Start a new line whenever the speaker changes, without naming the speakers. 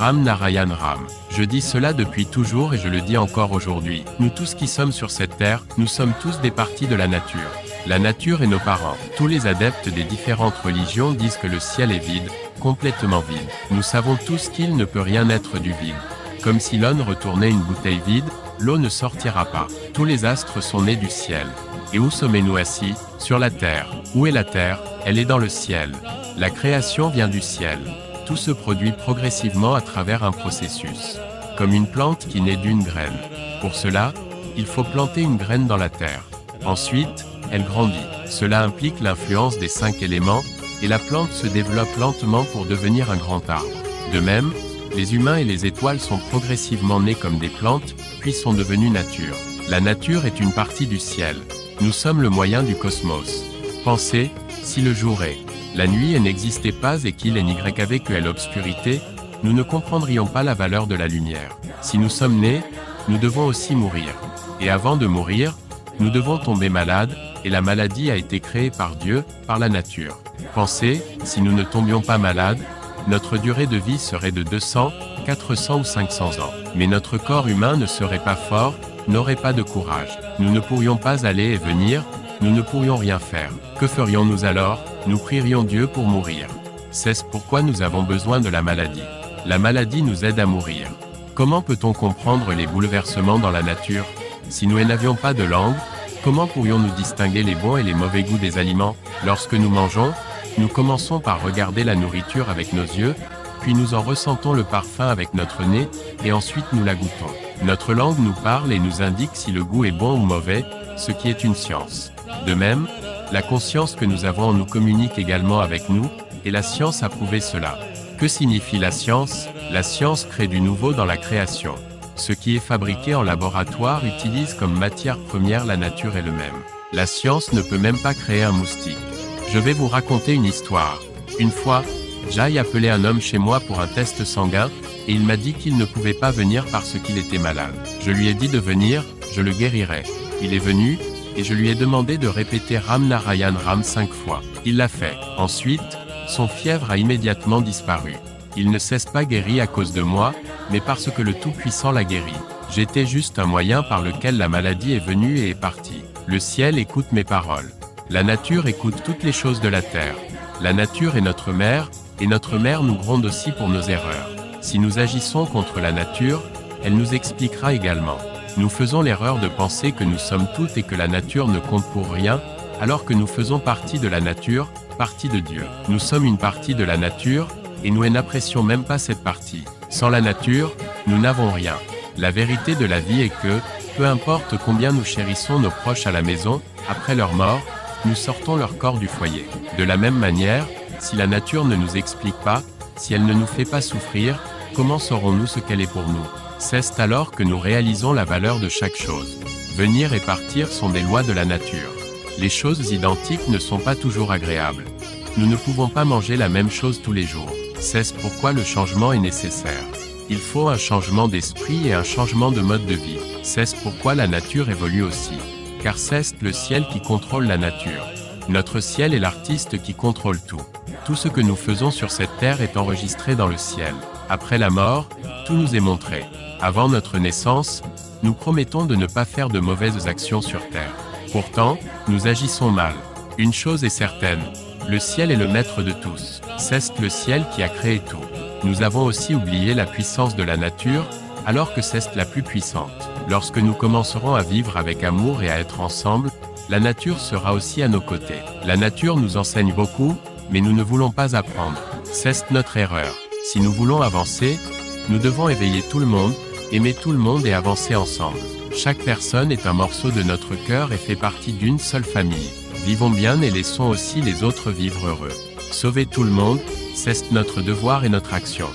Ram Narayan Ram. Je dis cela depuis toujours et je le dis encore aujourd'hui. Nous tous qui sommes sur cette terre, nous sommes tous des parties de la nature. La nature est nos parents. Tous les adeptes des différentes religions disent que le ciel est vide, complètement vide. Nous savons tous qu'il ne peut rien être du vide. Comme si l'on retournait une bouteille vide, l'eau ne sortira pas. Tous les astres sont nés du ciel. Et où sommes-nous assis? Sur la terre. Où est la terre? Elle est dans le ciel. La création vient du ciel. Tout se produit progressivement à travers un processus. Comme une plante qui naît d'une graine. Pour cela, il faut planter une graine dans la terre. Ensuite, elle grandit. Cela implique l'influence des 5 éléments, et la plante se développe lentement pour devenir un grand arbre. De même, les humains et les étoiles sont progressivement nés comme des plantes, puis sont devenus nature. La nature est une partie du ciel. Nous sommes le moyen du cosmos. Pensez, si le jour est la nuit et n'existait pas et qu'il est YVQL obscurité, nous ne comprendrions pas la valeur de la lumière. Si nous sommes nés, nous devons aussi mourir. Et avant de mourir, nous devons tomber malades, et la maladie a été créée par Dieu, par la nature. Pensez, si nous ne tombions pas malades, notre durée de vie serait de 200, 400 ou 500 ans. Mais notre corps humain ne serait pas fort, n'aurait pas de courage. Nous ne pourrions pas aller et venir, nous ne pourrions rien faire. Que ferions-nous alors? Nous prierions Dieu pour mourir. C'est pourquoi nous avons besoin de la maladie. La maladie nous aide à mourir. Comment peut-on comprendre les bouleversements dans la nature? Si nous n'avions pas de langue, comment pourrions-nous distinguer les bons et les mauvais goûts des aliments? Lorsque nous mangeons, nous commençons par regarder la nourriture avec nos yeux, puis nous en ressentons le parfum avec notre nez, et ensuite nous la goûtons. Notre langue nous parle et nous indique si le goût est bon ou mauvais, ce qui est une science. De même, la conscience que nous avons nous communique également avec nous, et la science a prouvé cela. Que signifie la science? La science crée du nouveau dans la création. Ce qui est fabriqué en laboratoire utilise comme matière première la nature elle-même. La science ne peut même pas créer un moustique. Je vais vous raconter une histoire. Une fois, Jai appelait un homme chez moi pour un test sanguin, et il m'a dit qu'il ne pouvait pas venir parce qu'il était malade. Je lui ai dit de venir, je le guérirai. Il est venu, et je lui ai demandé de répéter Ram Narayan Ram 5 fois. Il l'a fait. Ensuite, son fièvre a immédiatement disparu. Il ne s'est pas guéri à cause de moi, mais parce que le Tout-Puissant l'a guéri. J'étais juste un moyen par lequel la maladie est venue et est partie. Le ciel écoute mes paroles. La nature écoute toutes les choses de la terre. La nature est notre mère, et notre mère nous gronde aussi pour nos erreurs. Si nous agissons contre la nature, elle nous expliquera également. Nous faisons l'erreur de penser que nous sommes toutes et que la nature ne compte pour rien, alors que nous faisons partie de la nature, partie de Dieu. Nous sommes une partie de la nature, et nous n'apprécions même pas cette partie. Sans la nature, nous n'avons rien. La vérité de la vie est que, peu importe combien nous chérissons nos proches à la maison, après leur mort, nous sortons leur corps du foyer. De la même manière, si la nature ne nous explique pas, si elle ne nous fait pas souffrir, comment saurons-nous ce qu'elle est pour nous? C'est alors que nous réalisons la valeur de chaque chose. Venir et partir sont des lois de la nature. Les choses identiques ne sont pas toujours agréables. Nous ne pouvons pas manger la même chose tous les jours. C'est pourquoi le changement est nécessaire. Il faut un changement d'esprit et un changement de mode de vie. C'est pourquoi la nature évolue aussi. Car c'est le ciel qui contrôle la nature. Notre ciel est l'artiste qui contrôle tout. Tout ce que nous faisons sur cette terre est enregistré dans le ciel. Après la mort, tout nous est montré. Avant notre naissance, nous promettons de ne pas faire de mauvaises actions sur terre. Pourtant, nous agissons mal. Une chose est certaine, le ciel est le maître de tous. C'est le ciel qui a créé tout. Nous avons aussi oublié la puissance de la nature, alors que c'est la plus puissante. Lorsque nous commencerons à vivre avec amour et à être ensemble, la nature sera aussi à nos côtés. La nature nous enseigne beaucoup, mais nous ne voulons pas apprendre. C'est notre erreur. Si nous voulons avancer, nous devons éveiller tout le monde, aimer tout le monde et avancer ensemble. Chaque personne est un morceau de notre cœur et fait partie d'une seule famille. Vivons bien et laissons aussi les autres vivre heureux. Sauver tout le monde, c'est notre devoir et notre action.